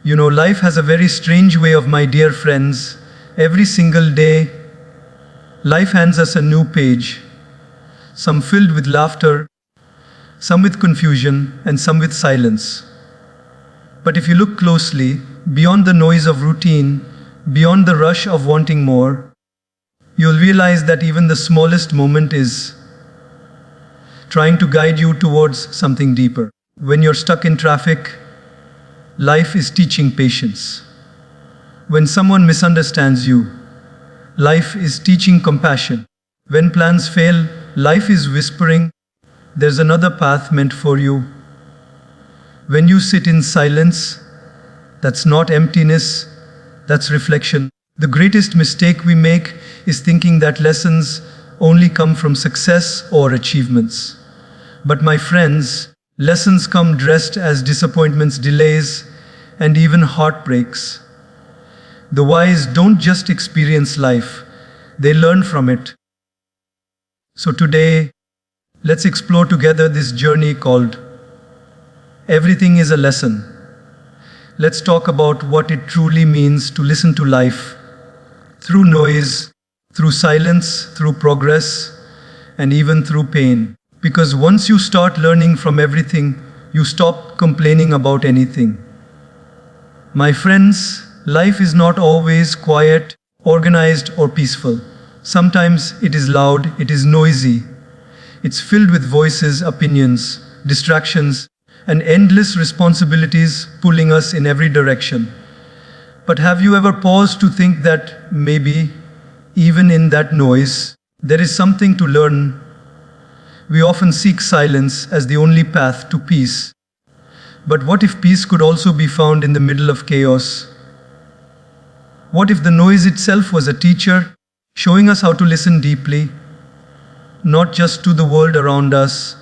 Life has a very strange way of, my dear friends. Every single day, life hands us a new page, some filled with laughter, some with confusion, and some with silence. But if you look closely, beyond the noise of routine, beyond the rush of wanting more, you'll realize that even the smallest moment is trying to guide you towards something deeper. When you're stuck in traffic, life is teaching patience. When someone misunderstands you, life is teaching compassion. When plans fail, life is whispering, there's another path meant for you. When you sit in silence, that's not emptiness, that's reflection. The greatest mistake we make is thinking that lessons only come from success or achievements. But my friends, lessons come dressed as disappointments, delays, and even heartbreaks. The wise don't just experience life, they learn from it. So today, let's explore together this journey called Everything is a Lesson. Let's talk about what it truly means to listen to life through noise, through silence, through progress, and even through pain. Because once you start learning from everything, you stop complaining about anything. My friends, life is not always quiet, organized, or peaceful. Sometimes it is loud, it is noisy. It's filled with voices, opinions, distractions, and endless responsibilities pulling us in every direction. But have you ever paused to think that maybe, even in that noise, there is something to learn? We often seek silence as the only path to peace. But what if peace could also be found in the middle of chaos? What if the noise itself was a teacher, showing us how to listen deeply, not just to the world around us,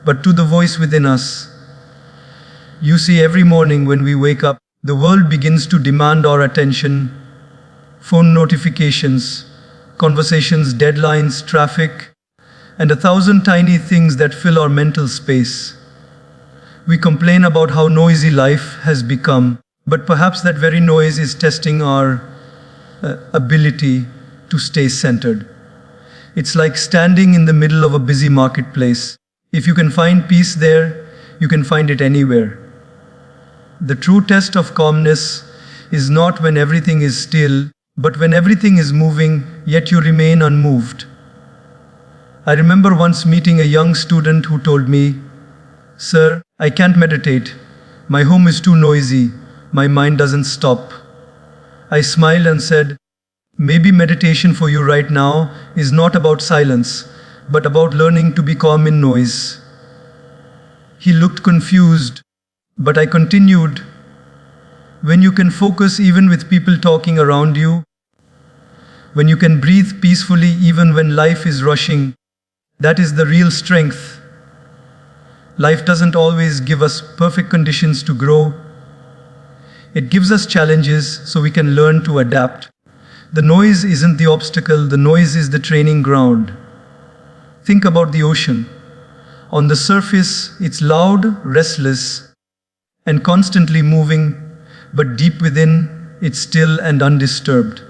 but to the voice within us? You see, every morning when we wake up, the world begins to demand our attention. Phone notifications, conversations, deadlines, traffic, and 1,000 tiny things that fill our mental space. We complain about how noisy life has become, but perhaps that very noise is testing our ability to stay centered. It's like standing in the middle of a busy marketplace. If you can find peace there, you can find it anywhere. The true test of calmness is not when everything is still, but when everything is moving, yet you remain unmoved. I remember once meeting a young student who told me, "Sir, I can't meditate. My home is too noisy. My mind doesn't stop." I smiled and said, "Maybe meditation for you right now is not about silence, but about learning to be calm in noise." He looked confused, but I continued, "When you can focus even with people talking around you, when you can breathe peacefully even when life is rushing, that is the real strength." Life doesn't always give us perfect conditions to grow. It gives us challenges so we can learn to adapt. The noise isn't the obstacle, the noise is the training ground. Think about the ocean. On the surface, it's loud, restless, and constantly moving, but deep within, it's still and undisturbed.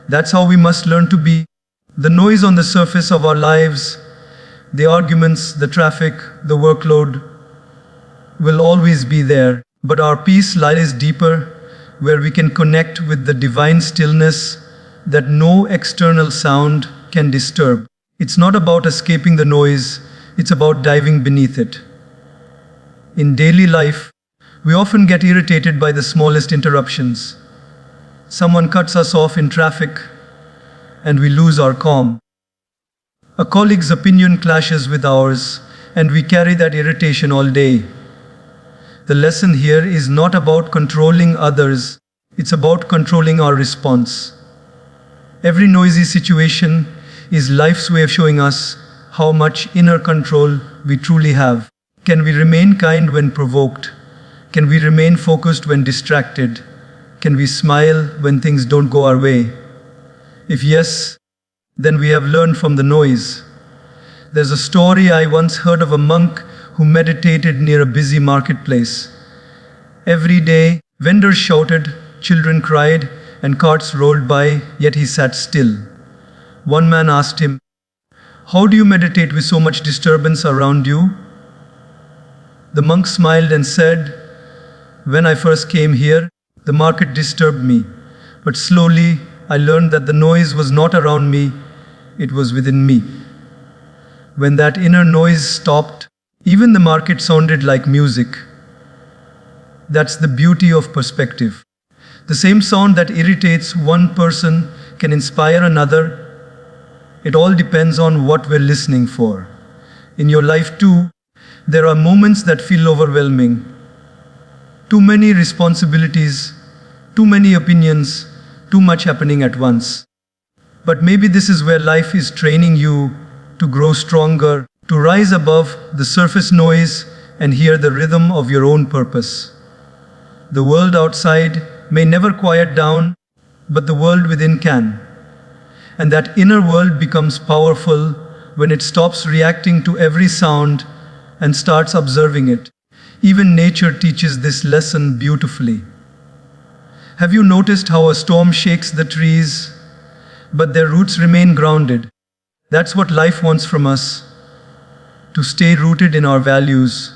That's how we must learn to be. The noise on the surface of our lives, the arguments, the traffic, the workload, will always be there. But our peace lies deeper, where we can connect with the divine stillness that no external sound can disturb. It's not about escaping the noise, it's about diving beneath it. In daily life, we often get irritated by the smallest interruptions. Someone cuts us off in traffic, and we lose our calm. A colleague's opinion clashes with ours, and we carry that irritation all day. The lesson here is not about controlling others, it's about controlling our response. Every noisy situation is life's way of showing us how much inner control we truly have. Can we remain kind when provoked? Can we remain focused when distracted? Can we smile when things don't go our way? If yes, then we have learned from the noise. There's a story I once heard of a monk who meditated near a busy marketplace. Every day, Vendors shouted, children cried, and carts rolled by, yet he sat still. One man asked him, "How do you meditate with so much disturbance around you?" The monk smiled and said, "When I first came here, the market disturbed me, but slowly I learned that the noise was not around me, it was within me. When that inner noise stopped, even the market sounded like music." That's the beauty of perspective. The same sound that irritates one person can inspire another. It all depends on what we're listening for. In your life too, there are moments that feel overwhelming. Too many responsibilities, too many opinions, too much happening at once. But maybe this is where life is training you to grow stronger, to rise above the surface noise and hear the rhythm of your own purpose. The world outside may never quiet down, but the world within can. And that inner world becomes powerful when it stops reacting to every sound and starts observing it. Even nature teaches this lesson beautifully. Have you noticed how a storm shakes the trees, but their roots remain grounded? That's what life wants from us, to stay rooted in our values,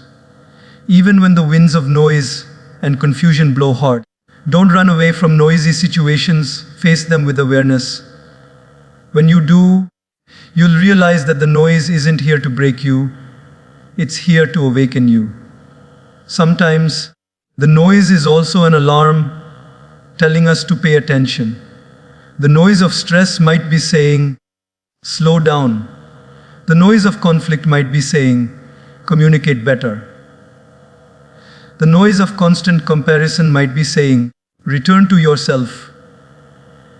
even when the winds of noise and confusion blow hard. Don't run away from noisy situations, face them with awareness. When you do, you'll realize that the noise isn't here to break you, it's here to awaken you. Sometimes, the noise is also an alarm telling us to pay attention. The noise of stress might be saying, "Slow down." The noise of conflict might be saying, "Communicate better." The noise of constant comparison might be saying, "Return to yourself."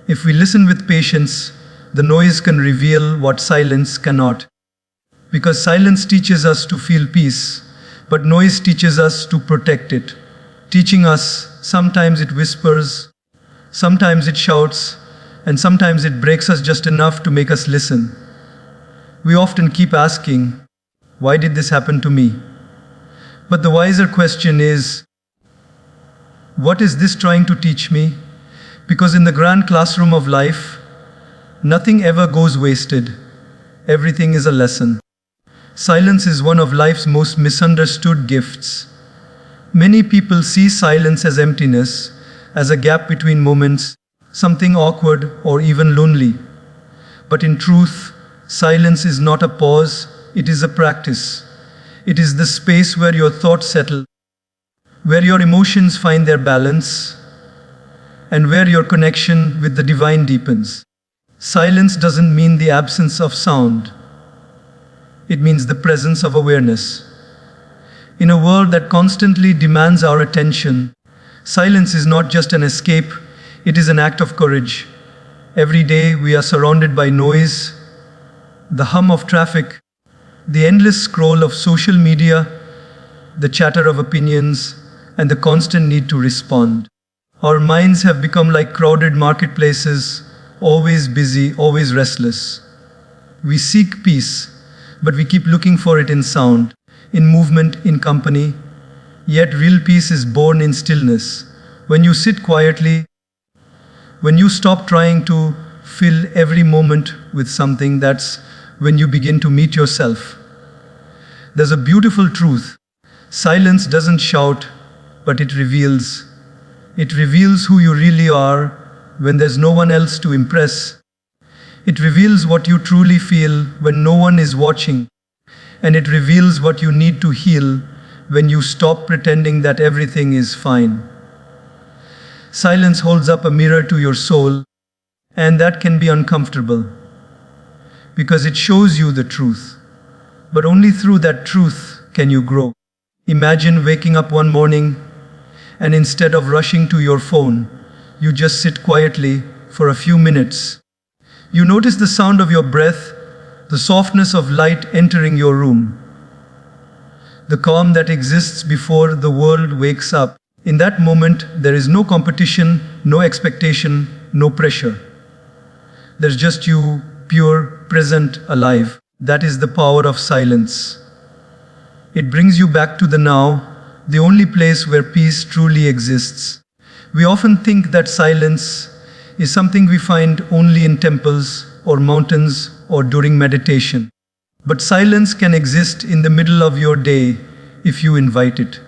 If we listen with patience, the noise can reveal what silence cannot. Because silence teaches us to feel peace, but noise teaches us to protect it. Teaching us, sometimes it whispers, sometimes it shouts, and sometimes it breaks us just enough to make us listen. We often keep asking, "Why did this happen to me?" But the wiser question is, what is this trying to teach me? Because in the grand classroom of life, nothing ever goes wasted. Everything is a lesson. Silence is one of life's most misunderstood gifts. Many people see silence as emptiness, as a gap between moments, something awkward or even lonely. But in truth, silence is not a pause, it is a practice. It is the space where your thoughts settle, where your emotions find their balance, and where your connection with the divine deepens. Silence doesn't mean the absence of sound. It means the presence of awareness. In a world that constantly demands our attention, silence is not just an escape, it is an act of courage. Every day we are surrounded by noise, the hum of traffic, the endless scroll of social media, the chatter of opinions, and the constant need to respond. Our minds have become like crowded marketplaces, always busy, always restless. We seek peace, but we keep looking for it in sound, in movement, in company. Yet real peace is born in stillness. When you sit quietly, when you stop trying to fill every moment with something, that's when you begin to meet yourself. There's a beautiful truth. Silence doesn't shout, but it reveals. It reveals who you really are when there's no one else to impress. It reveals what you truly feel when no one is watching. And it reveals what you need to heal when you stop pretending that everything is fine. Silence holds up a mirror to your soul, and that can be uncomfortable because it shows you the truth. But only through that truth can you grow. Imagine waking up one morning and instead of rushing to your phone, you just sit quietly for a few minutes. You notice the sound of your breath, the softness of light entering your room, the calm that exists before the world wakes up. In that moment, there is no competition, no expectation, no pressure. There's just you, pure, present, alive. That is the power of silence. It brings you back to the now, the only place where peace truly exists. We often think that silence is something we find only in temples or mountains or during meditation. But silence can exist in the middle of your day if you invite it.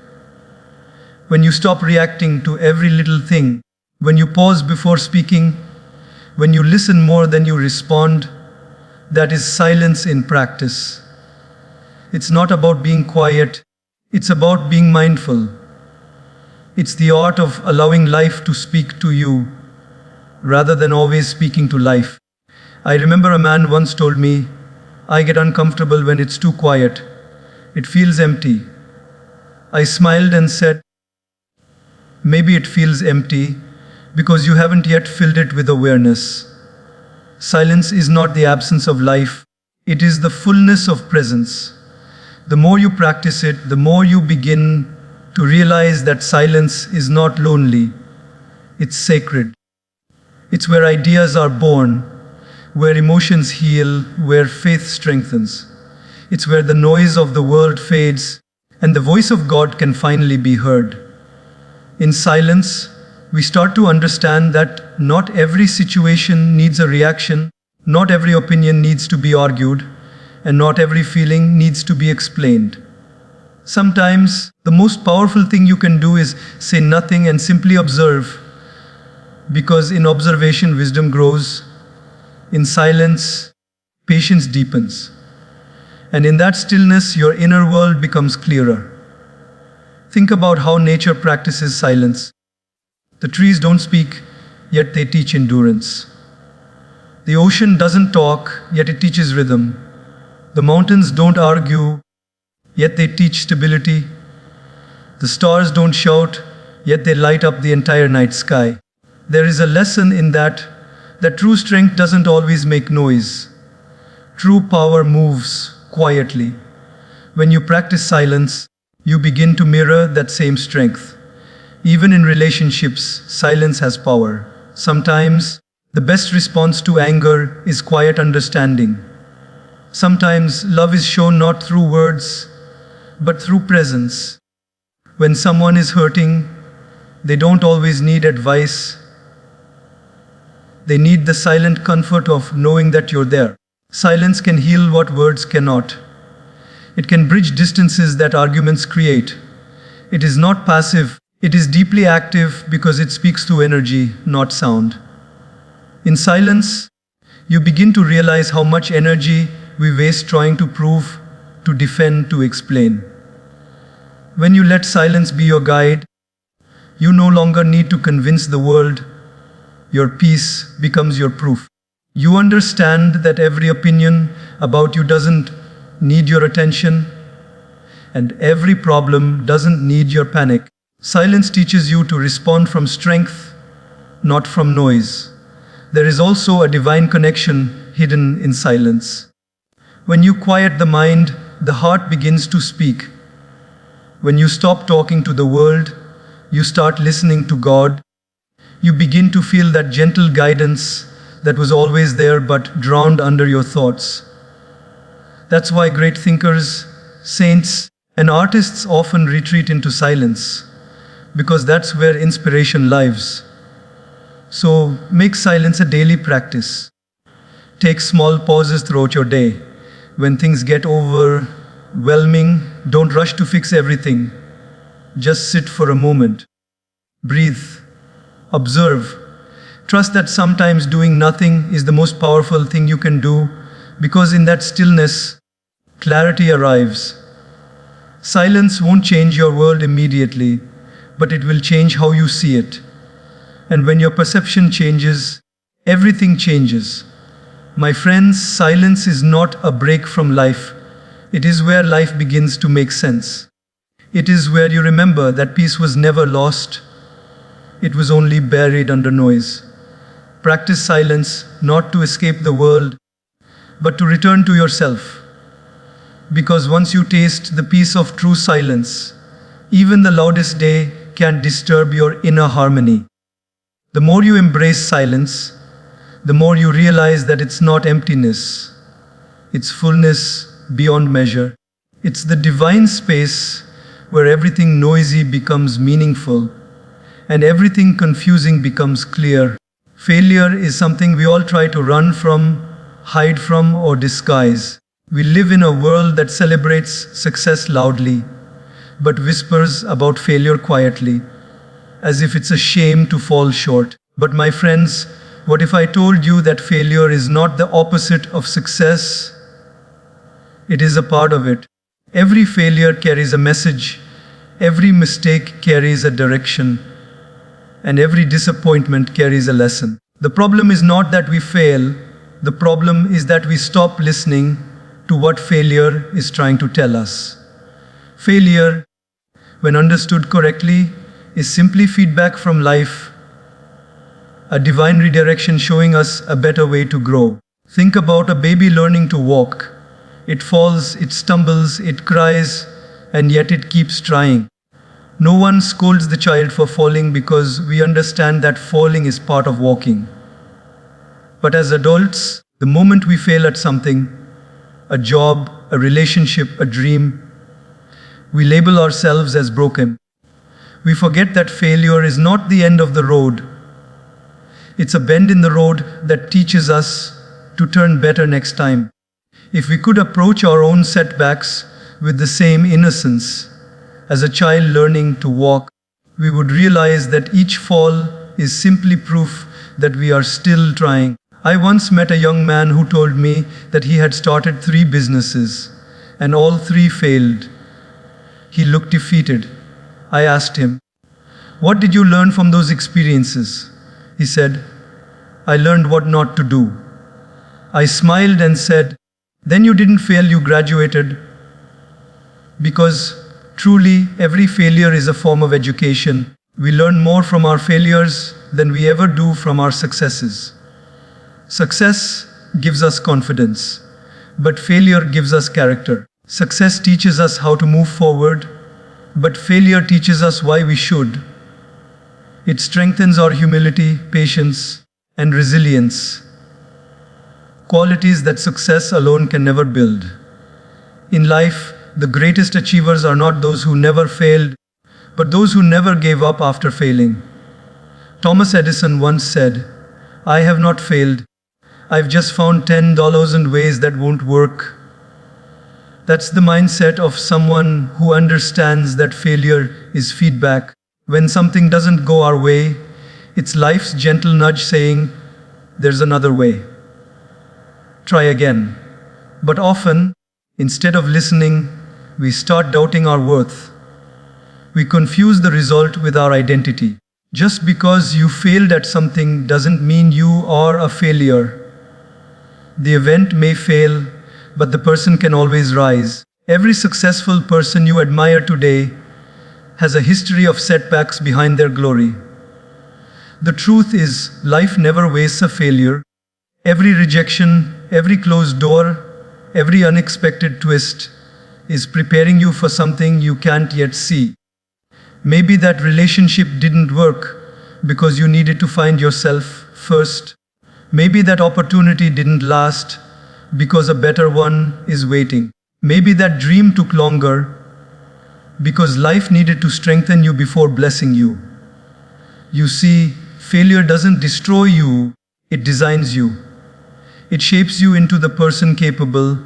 When you stop reacting to every little thing, when you pause before speaking, when you listen more than you respond, that is silence in practice. It's not about being quiet, it's about being mindful. It's the art of allowing life to speak to you rather than always speaking to life. I remember a man once told me, "I get uncomfortable when it's too quiet. It feels empty." I smiled and said, "Maybe it feels empty because you haven't yet filled it with awareness." Silence is not the absence of life, it is the fullness of presence. The more you practice it, the more you begin to realize that silence is not lonely, it's sacred. It's where ideas are born, where emotions heal, where faith strengthens. It's where the noise of the world fades and the voice of God can finally be heard. In silence, we start to understand that not every situation needs a reaction, not every opinion needs to be argued, and not every feeling needs to be explained. Sometimes, the most powerful thing you can do is say nothing and simply observe, because in observation, wisdom grows. In silence, patience deepens. And in that stillness, your inner world becomes clearer. Think about how nature practices silence. The trees don't speak, yet they teach endurance. The ocean doesn't talk, yet it teaches rhythm. The mountains don't argue, yet they teach stability. The stars don't shout, yet they light up the entire night sky. There is a lesson in that true strength doesn't always make noise. True power moves quietly. When you practice silence, you begin to mirror that same strength. Even in relationships, silence has power. Sometimes, the best response to anger is quiet understanding. Sometimes, love is shown not through words, but through presence. When someone is hurting, they don't always need advice. They need the silent comfort of knowing that you're there. Silence can heal what words cannot. It can bridge distances that arguments create. It is not passive, it is deeply active because it speaks through energy, not sound. In silence, you begin to realize how much energy we waste trying to prove, to defend, to explain. When you let silence be your guide, you no longer need to convince the world. Your peace becomes your proof. You understand that every opinion about you doesn't need your attention, and every problem doesn't need your panic. Silence teaches you to respond from strength, not from noise. There is also a divine connection hidden in silence. When you quiet the mind, the heart begins to speak. When you stop talking to the world, you start listening to God. You begin to feel that gentle guidance that was always there but drowned under your thoughts. That's why great thinkers, saints, and artists often retreat into silence, because that's where inspiration lives. So make silence a daily practice. Take small pauses throughout your day. When things get overwhelming, don't rush to fix everything. Just sit for a moment. Breathe. Observe. Trust that sometimes doing nothing is the most powerful thing you can do, because in that stillness, clarity arrives. Silence won't change your world immediately, but it will change how you see it. And when your perception changes, everything changes. My friends, silence is not a break from life. It is where life begins to make sense. It is where you remember that peace was never lost. It was only buried under noise. Practice silence not to escape the world, but to return to yourself. Because once you taste the peace of true silence, even the loudest day can't disturb your inner harmony. The more you embrace silence, the more you realize that it's not emptiness, it's fullness beyond measure. It's the divine space where everything noisy becomes meaningful, and everything confusing becomes clear. Failure is something we all try to run from, hide from, or disguise. We live in a world that celebrates success loudly, but whispers about failure quietly, as if it's a shame to fall short. But my friends, what if I told you that failure is not the opposite of success? It is a part of it. Every failure carries a message, every mistake carries a direction, and every disappointment carries a lesson. The problem is not that we fail, the problem is that we stop listening to what failure is trying to tell us. Failure, when understood correctly, is simply feedback from life, a divine redirection showing us a better way to grow. Think about a baby learning to walk. It falls, it stumbles, it cries, and yet it keeps trying. No one scolds the child for falling because we understand that falling is part of walking. But as adults, the moment we fail at something, a job, a relationship, a dream, we label ourselves as broken. We forget that failure is not the end of the road. It's a bend in the road that teaches us to turn better next time. If we could approach our own setbacks with the same innocence as a child learning to walk, we would realize that each fall is simply proof that we are still trying. I once met a young man who told me that he had started 3 businesses and all 3 failed. He looked defeated. I asked him, "What did you learn from those experiences?" He said, "I learned what not to do." I smiled and said, "Then you didn't fail, you graduated." Because truly, every failure is a form of education. We learn more from our failures than we ever do from our successes. Success gives us confidence, but failure gives us character. Success teaches us how to move forward, but failure teaches us why we should. It strengthens our humility, patience, and resilience, qualities that success alone can never build. In life, the greatest achievers are not those who never failed, but those who never gave up after failing. Thomas Edison once said, "I have not failed. I've just found $10,000 ways that won't work." That's the mindset of someone who understands that failure is feedback. When something doesn't go our way, it's life's gentle nudge saying, "There's another way. Try again." But often, instead of listening, we start doubting our worth. We confuse the result with our identity. Just because you failed at something doesn't mean you are a failure. The event may fail, but the person can always rise. Every successful person you admire today has a history of setbacks behind their glory. The truth is, life never wastes a failure. Every rejection, every closed door, every unexpected twist is preparing you for something you can't yet see. Maybe that relationship didn't work because you needed to find yourself first. Maybe that opportunity didn't last because a better one is waiting. Maybe that dream took longer because life needed to strengthen you before blessing you. You see, failure doesn't destroy you, it designs you. It shapes you into the person capable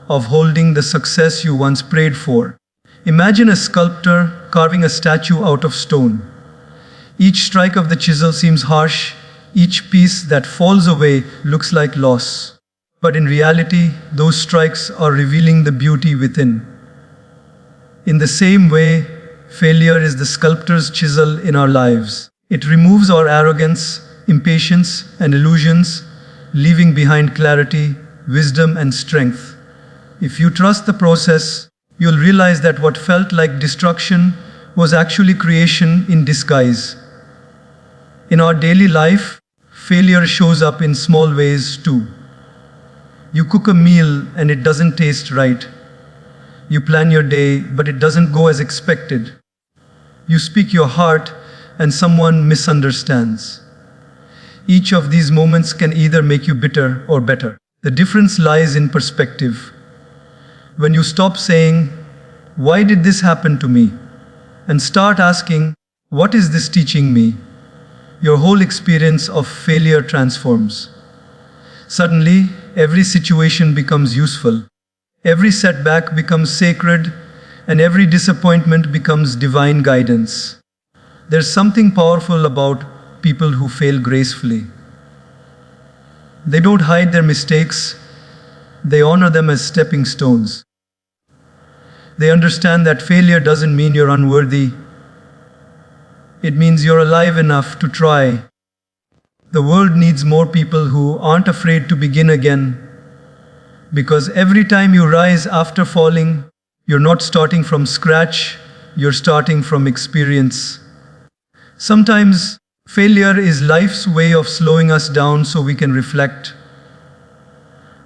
of holding the success you once prayed for. Imagine a sculptor carving a statue out of stone. Each strike of the chisel seems harsh, each piece that falls away looks like loss. But in reality, those strikes are revealing the beauty within. In the same way, failure is the sculptor's chisel in our lives. It removes our arrogance, impatience, and illusions, leaving behind clarity, wisdom, and strength. If you trust the process, you'll realize that what felt like destruction was actually creation in disguise. In our daily life, failure shows up in small ways too. You cook a meal and it doesn't taste right. You plan your day, but it doesn't go as expected. You speak your heart and someone misunderstands. Each of these moments can either make you bitter or better. The difference lies in perspective. When you stop saying, "Why did this happen to me?" and start asking, What is this teaching me? Your whole experience of failure transforms. Suddenly, every situation becomes useful. Every setback becomes sacred, and every disappointment becomes divine guidance. There's something powerful about people who fail gracefully. They don't hide their mistakes, they honor them as stepping stones. They understand that failure doesn't mean you're unworthy, it means you're alive enough to try. The world needs more people who aren't afraid to begin again, because every time you rise after falling, you're not starting from scratch, you're starting from experience. Sometimes, failure is life's way of slowing us down so we can reflect.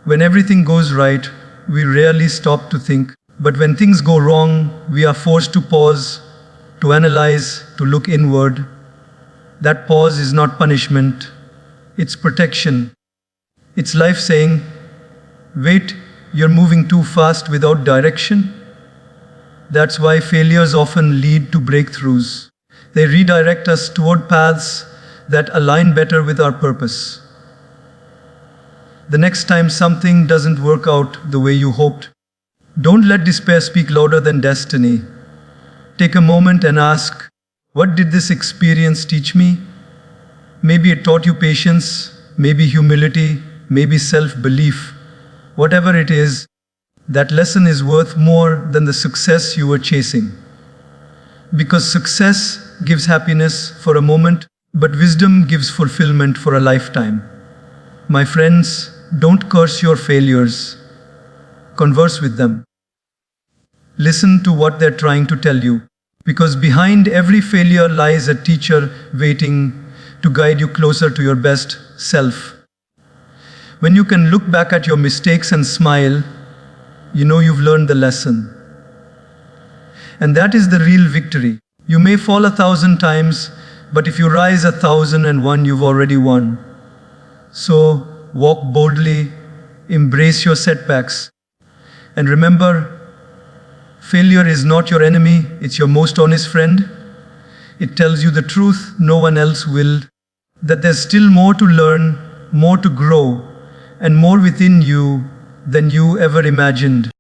When everything goes right, we rarely stop to think. But when things go wrong, we are forced to pause, to analyze, to look inward. That pause is not punishment, it's protection. It's life saying, wait, you're moving too fast without direction. That's why failures often lead to breakthroughs. They redirect us toward paths that align better with our purpose. The next time something doesn't work out the way you hoped, don't let despair speak louder than destiny. Take a moment and ask, what did this experience teach me? Maybe it taught you patience, maybe humility, maybe self-belief. Whatever it is, that lesson is worth more than the success you were chasing. Because success gives happiness for a moment, but wisdom gives fulfillment for a lifetime. My friends, don't curse your failures. Converse with them. Listen to what they're trying to tell you, because behind every failure lies a teacher waiting to guide you closer to your best self. When you can look back at your mistakes and smile, you know you've learned the lesson. And that is the real victory. You may fall 1,000 times, but if you rise 1,001, you've already won. So, walk boldly, embrace your setbacks, and remember, failure is not your enemy, it's your most honest friend. It tells you the truth no one else will, that there's still more to learn, more to grow, and more within you than you ever imagined.